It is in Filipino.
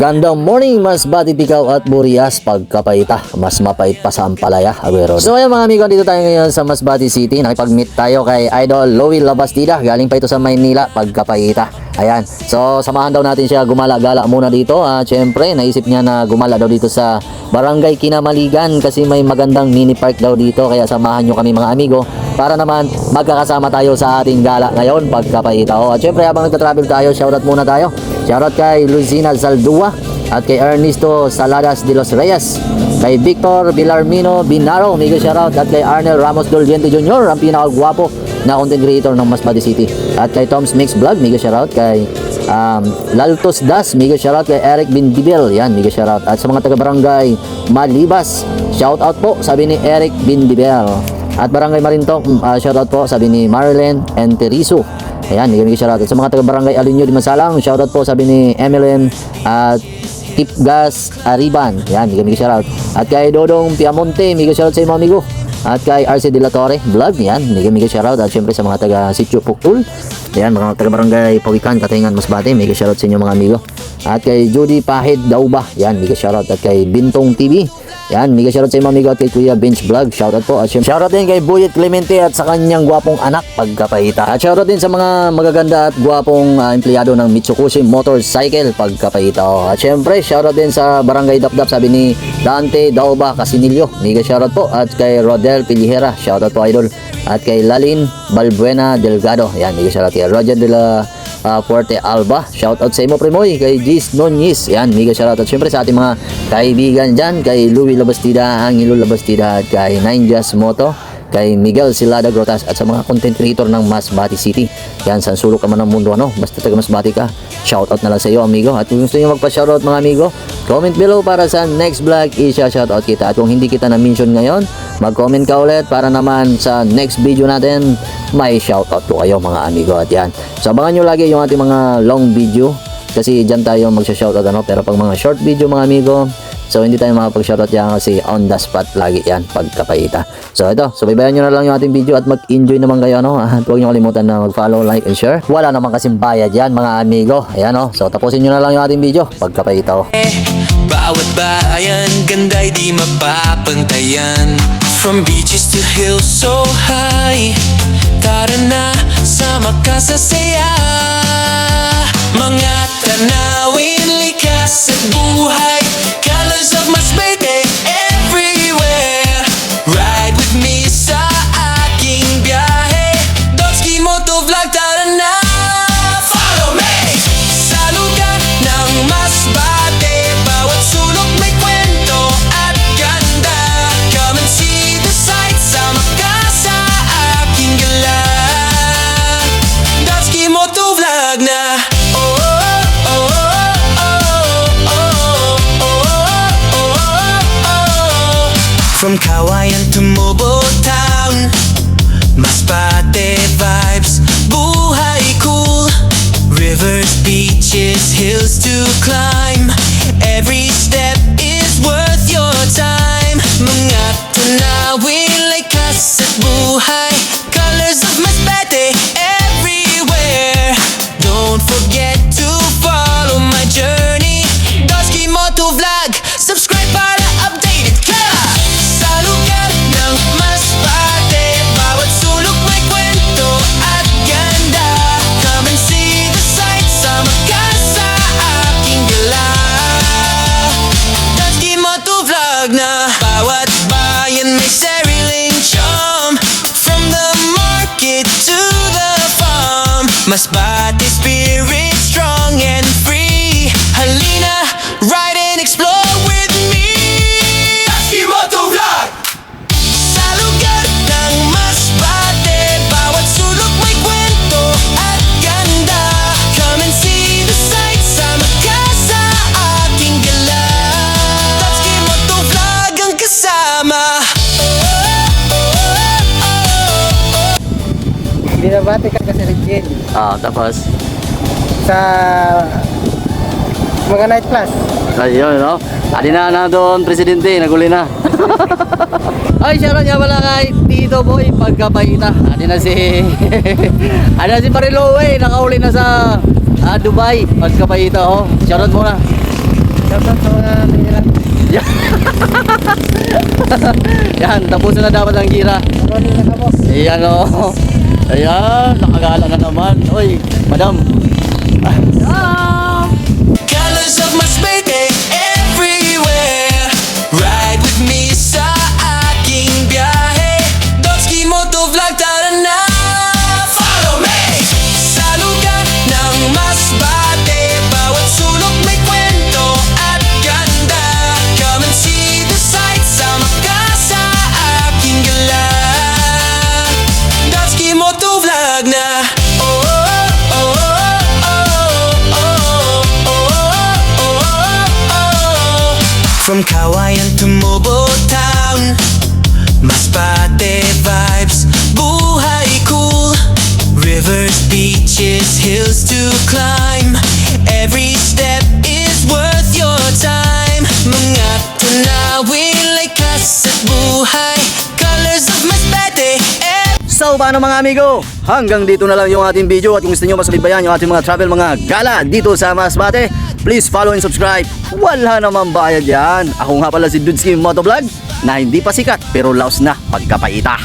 Gandang morning, mas bati tikaw at burias pagkapaita. Mas mapait pa sa ampalaya, Aguero. So ayan mga amigo, dito tayo ngayon sa Masbate City. Nakipag-meet tayo kay Idol Louie Labastida. Galing pa ito sa Maynila, pagkapaita. Ayan, so samahan daw natin siya gumala-gala muna dito. Siyempre, naisip niya na gumala daw dito sa Barangay Kinamaligan kasi may magandang mini park daw dito. Kaya samahan nyo kami mga amigo para naman magkakasama tayo sa ating gala ngayon, pagkapaita. At siyempre, habang nagta-travel tayo, shoutout muna tayo. Shoutout kay Lucina Zaldua at kay Ernesto Saladas de los Reyes, kay Victor Villarmino Binaro, mega shoutout, at kay Arnel Ramos Doliente Jr., ang pinakagwapo na content creator ng Masbate City, at kay Tom's Mix Vlog, mega shoutout, kay Laltos Das, mega shoutout, kay Eric Bindibel, yan, mega shoutout, at sa mga taga-barangay Malibas, shoutout po, sabi ni Eric Bindibel, at Barangay Marintok, shoutout po, sabi ni Marilyn and Teriso. Ayan, mega shoutout. At sa mga taga-barangay Alinyo di Masalang, shoutout po, sabi ni MLM at Tipgas Ariban. Ayan, mega shoutout. At kay Dodong Piamonte, mega shoutout sa mga amigo. At kay RC De La Torre Vlog, yan, mega shoutout. At syempre sa mga taga-Sitio Puktul, ayan, mga taga-barangay Pawikan, Katingan, Masbate, mega shoutout sa inyo mga amigo. At kay Judy Pahid Dauba, yan, mega shoutout. At kay Bintong TV, yan, mega shoutout sa mga amigo. At kay Kuya Bench Vlog, shoutout po. At shoutout din kay Buyet Clemente at sa kanyang gwapong anak, pagkapaita. At shoutout din sa mga magaganda at gwapong empleyado ng Mitsubishi Motorcycle, pagkapaita. At syempre, shoutout din sa Barangay Dapdap, sabi ni Dante Dauba Casinillo, mega shoutout po. At kay Rodel Pilihera, shoutout po idol. At kay Lalin Balbuena Delgado, yan, mega shoutout. Kay Roger de la Fuerte Alba, shoutout sa imo Primoy, kay Gis Nonyis, yan, mega shoutout. At syempre sa ating mga kaibigan dyan, kay Louie Labastida, Angelo Labastida, at kay Ninjas Moto, kay Miguel Silada Grotas, at sa mga content creator ng Masbate City. Yan, saan sulok ka man ng mundo, ano, basta taga Masbate ka, shoutout na lang sa iyo amigo. At kung gusto niyo magpa-shoutout mga amigo, comment below para sa next vlog, i-shoutout kita. At kung hindi kita na-mention ngayon, mag-comment ka ulit para naman sa next video natin may shoutout po kayo mga amigo. At yan, so abangan nyo lagi yung ating mga long video kasi dyan tayo magsha-shoutout, ano. Pero pag mga short video mga amigo, so hindi tayo makapag-shoutout yan kasi on the spot lagi yan pagkapaita. So ito, so baybayan nyo na lang yung ating video at mag-enjoy naman kayo, no? At huwag nyo kalimutan na mag-follow, like, and share. Wala naman kasing bayad yan mga amigo. Ayan, no? So tapusin nyo na lang yung ating video pagkapaita. Bawat bayan, ganda'y di mapapantayan. From beaches to hills so high, tara na, sama ka sa saya. Mga tanawin, likas at buhay, colors of Masbate everywhere. Ride with me sa aking biyahe, Dotski Moto Vlog, tara na, follow me. Sa lugar ng Masbate, bawat sulok may kwento at ganda. Come and see the sights, sama ka sa aking gala. Dotski Moto Vlog na. From Kawayan to Mobile Town, Masbate vibes, buhay cool. Rivers, beaches, hills to climb. Every step is worth your time. Mga tanawin, likas at buhay, colors of Masbate everywhere. Don't forget to follow my journey, Dotski Moto Vlog. Subscribe para updated ka. Sa lugar ng Masbate, bawat sulok may kwento at ganda. Come and see the sights, sama ka sa aking gala. Dotski Moto Vlog na. Bawat bayan may sariling charm, from the market to the farm. Masbate spirit strong and free. Halina, ride and explore with me. Dotski Moto Vlog. Sa lugar ng Masbate, bawat sulok may kwento at ganda. Come and see the sights, sama ka sa aking gala. Dotski Moto Vlog ang kasama. Binabati ka kasi Regine Tapos sa mga night class. ayun, no? Adi na doon, presidente, naguli na. Ay, shoutout nga pala kay Tito Boy, pagkapaita. Adi na si adi na si Parilowe, nakauli na sa Dubai, pagkapaita. Shoutout muna. Dapat sa mga gira. Yan, tapusin na dapat ang gira. Rolling na kamo. Ayan o. Ayan, nakagala na naman. Oy, madam. Colors of my spade everywhere. Ride with me sa aking biyahe. Dotski Motovlog, tara na. Follow me sa lugar ng Masbate. Bawat sulok may kwento at ganda. Come and see the sights. Sama ka sa aking gala. Dotski Motovlog na. Oh, oh, oh, oh, oh, oh, oh, oh, oh. From Kawayan to Mobile Town, Masbate vibes, buhay cool. Rivers, beaches, hills to climb. Every step is worth your time. Mga tunawin, likas at buhay. Colors of Masbate. So paano mga amigo? Hanggang dito na lang yung ating video. At kung gusto nyo masubaybayan yung ating mga travel, mga gala dito sa Masbate, please follow and subscribe. Wala naman bayad yan. Ako nga pala si Dudski Motovlog, na hindi pa sikat pero laos na pagkapaita.